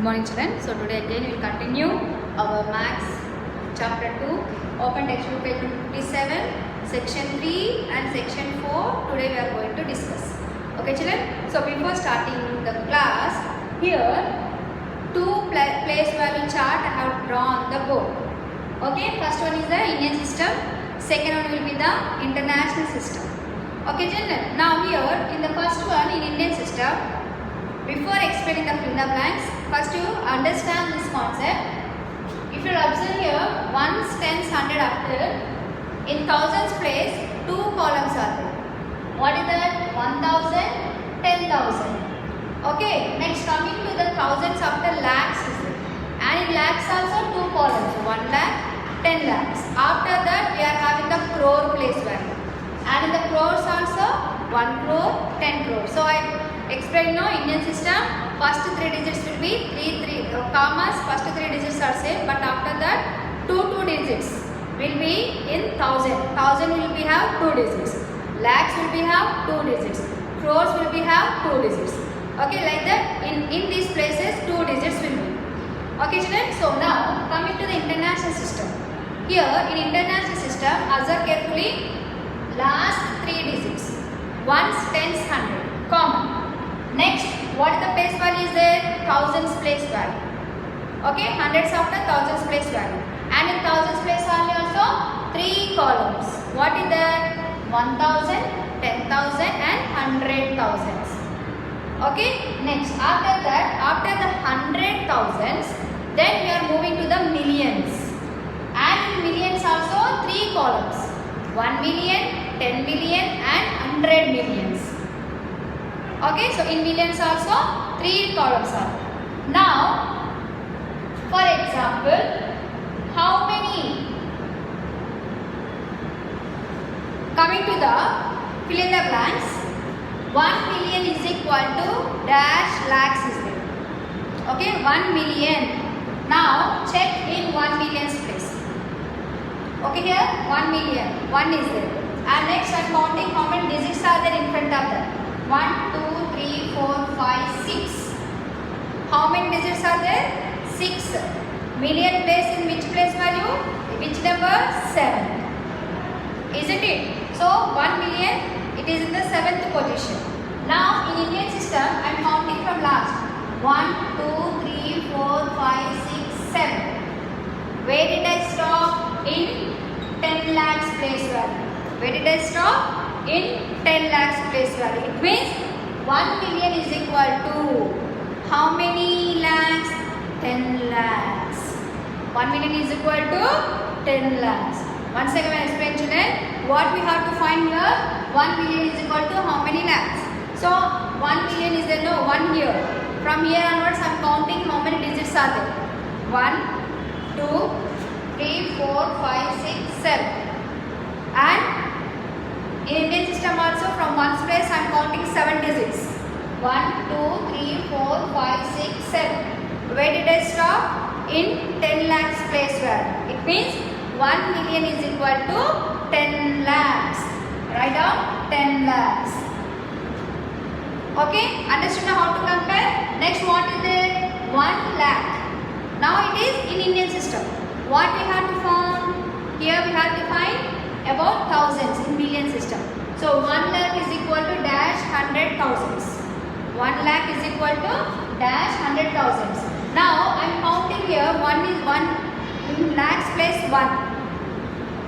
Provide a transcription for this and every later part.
Good morning children. So today again we will continue our maths chapter 2. Open textbook page 57, section 3 and section 4. Today we are going to discuss. Okay children. So before starting the class, here two place value chart I have drawn the board. Okay, first one is the Indian system, second one will be the international system. Okay children. Now here in the first one in Indian system, before explaining the fill in the blanks, first you understand this concept. If you observe here, ones, tens, hundred after, in thousands place, two columns are there. What is that? 1000, 10,000. Okay, next coming to the thousands after lakhs is there. And in lakhs also two columns, 1 lakh, 10 lakhs. After that we are having the crore place value. And in the crores also 1 crore, 10 crore. So I explain now Indian system, first 3 digits will be 3 commas, first 3 digits are same, but after that 2 digits will be in thousand. Thousand will be have 2 digits. Lakhs will be have 2 digits. Crores will be have 2 digits. Okay, like that in these places 2 digits will be. Okay children, so now coming to the international system. Here in international system, observe carefully last 3 digits. Ones, tens, hundred, common. Next, what the place value is there? Thousands place value. Okay, hundreds after thousands place value. And in thousands place value also 3 columns. What is that? 1000, 10,000 and 100,000s. Okay, next after that, after the 100,000s, then we are moving to the millions. And in millions also 3 columns. 1 million, 10 million and 100 millions. Okay, so in millions also 3 columns are. Now, for example, how many? Coming to the fill in the blanks, 1 million is equal to dash lakhs is there. Okay, 1 million. Now, check in 1 million's place. Okay, here 1 million, 1 is there. And next I am counting how many digits are there in front of that. 1, 2, 3, 4, 5, 6. How many digits are there? 6. Million place in which place value? Which number? 7. Isn't it? So 1 million, it is in the 7th position. Now in Indian system, I am counting from last. 1, 2, 3, 4, 5, 6, 7. Where did I stop? In 10 lakhs place value. Where did I stop? In 10 lakhs place value. It means 1 million is equal to how many lakhs? 10 lakhs. 1 million is equal to 10 lakhs. Once again I explain children, what we have to find here? 1 million is equal to how many lakhs? So 1 million is there, no, 1 here. From here onwards I am counting how many digits are there. 1, 2, 3, 4, 5, 6, 7. And in Indian system also from ones place I am counting 7 digits. 1, 2, 3, 4, 5, 6, 7. Where did I stop? In 10 lakhs place value. It means 1 million is equal to 10 lakhs. Write down 10 lakhs. Okay, understood now how to compare? Next, what is there? 1 lakh. Now it is in Indian system. What we have to find? Here we have to find about thousands in million system. So 1 lakh is equal to dash 100,000s. 1 lakh is equal to dash 100,000s. Now I am counting here 1 is 1 in lakhs place 1.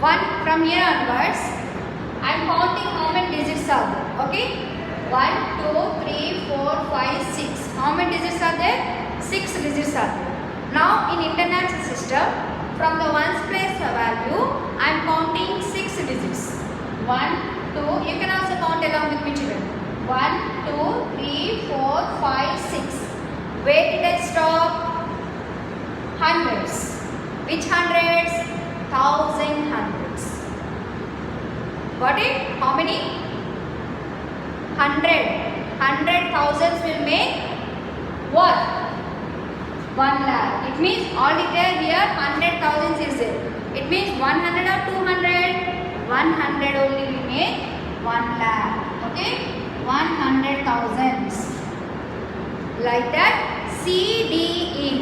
1 from here onwards I am counting how many digits are there. Okay, 1, 2, 3, 4, 5, 6. How many digits are there? 6 digits are there. Now in international system, from the ones place value, I am counting 6 digits. 1, 2, you can also count along with me children. 1, 2, 3, 4, 5, 6. Where did I stop? Hundreds. Which hundreds? 1000 hundreds. Got it? How many? 100. 100,000s will make what? 1 lakh. It means altogether here 100,000 is there. It means 100 or 200? 100 only will make 1 lakh. Okay? 100,000s. Like that C, D, E.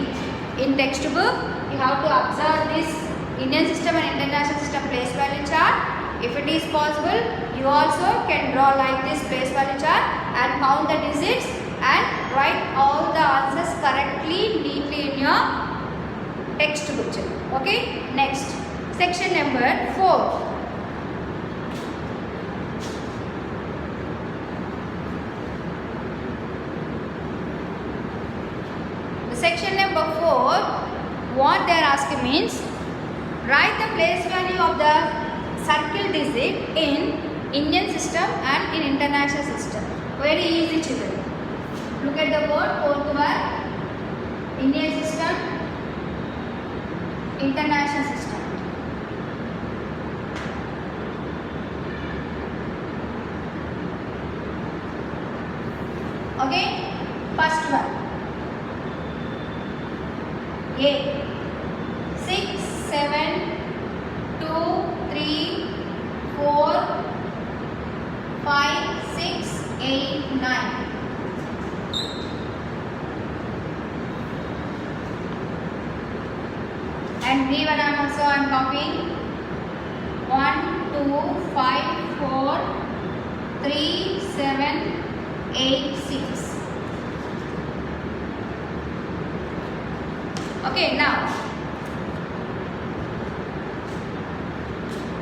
In textbook, you have to observe this Indian system and international system place value chart. If it is possible, you also can draw like this place value chart and count the digits and write all the answers correctly, neatly in your textbook. Okay, next section number 4. Section number 4, what they are asking means, write the place value of the circle digit in Indian system and in international system. Very easy, children. Look at the board, 4th one, Indian system, international system. Okay, first one. A 6, 7, 2, 3, 4, 5, 6, 8, 9. And B one also I am copying. 1, 2, 5, 4, 3, 7, 8, 6. Okay, now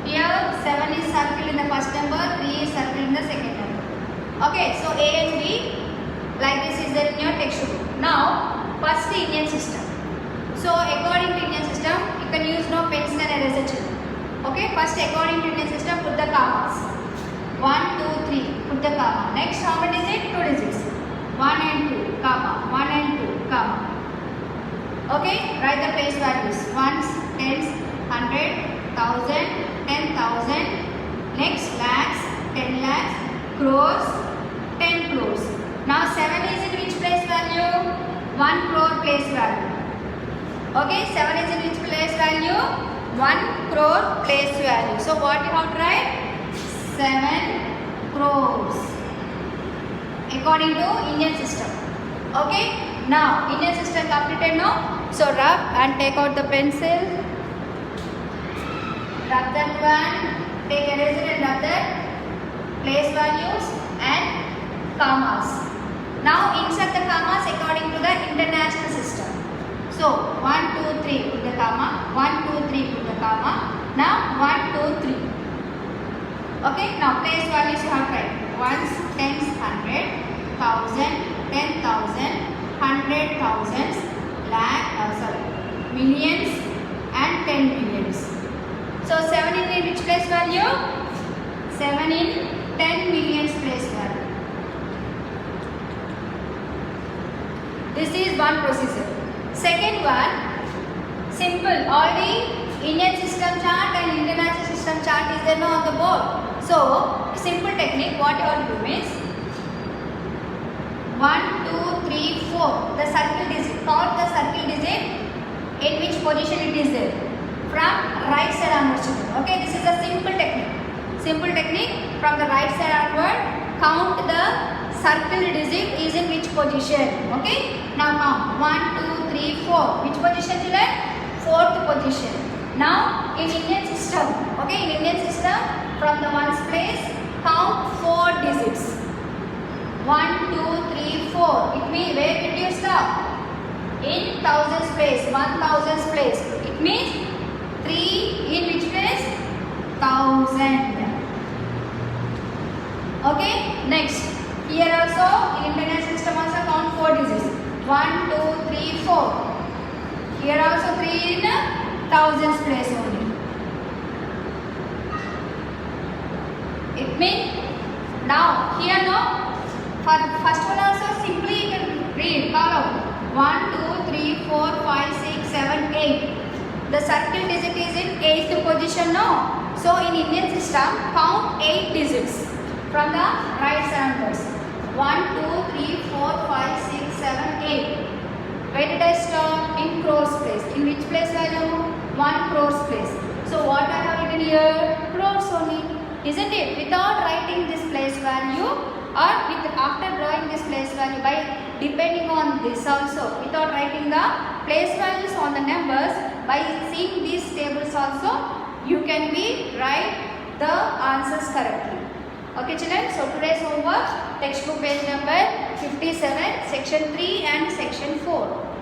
here 7 is circled in the first number, 3 is circled in the second number. Okay, so A and B, like this is there in your textbook. Now, first the Indian system. So, according to Indian system, you can use no pencil and eraser, children. Okay, first according to Indian system, put the commas. 1, 2, 3, put the comma. Next, how many digits? 2 digits. 1 and 2, comma. 1 and 2, comma. Okay, write the place values. Ones, tens, 100, 1000, 10,000. Next, lakhs, 10 lakhs, crores, 10 crores. Now 7 is in which place value? 1 crore place value. Okay, 7 is in which place value? 1 crore place value. So what you have to write? 7 crores. According to Indian system. Okay. Now, Indian system completed now. So, rub and take out the pencil. Rub that one. Take eraser and rub that place values and commas. Now, insert the commas according to the international system. So, 1, 2, 3 put the comma. 1, 2, 3 put the comma. Now, 1, 2, 3. Okay. Now, place values you have to write. Ones, tens, 100, 1000, 10,000. 100,000s, millions and 10 millions. So 7 in which place value? 7 in 10 millions place value. This is one procedure. Second one, simple. Already Indian system chart and international system chart is there now on the board. So simple technique, what you have to do means 1, 2, 3, 4. The circle digit. Count the circle digit in which position it is there. From right side onwards. Okay, this is a simple technique. Simple technique from the right side onward. Count the circle digit is in which position. Okay, now count 1, 2, 3, 4. Which position children? 4th position. Now in Indian system. Okay, in Indian system from the ones place count 4 digits. 1, 2, 3, 4. It means where did you stop? In thousands place, 1000s place. It means 3 in which place? 1000. Okay. Next. Here also in international system also count 4 digits. 1, 2, 3, 4. Here also 3 in thousands place only. It means now here no. For first one also simply you can read, call out 1, 2, 3, 4, 5, 6, 7, 8. The circle digit is in 8th position now. So in Indian system count 8 digits from the right side onwards. 1, 2, 3, 4, 5, 6, 7, 8. Where did I stop? In crores place. In which place value? 1 crores place. So what I have written here? Crores only. Isn't it? Without writing this place value, or with after drawing this place value by depending on this also, without writing the place values on the numbers. By seeing these tables also, you can be write the answers correctly. Okay children, so today's homework, textbook page number 57, section 3 and section 4.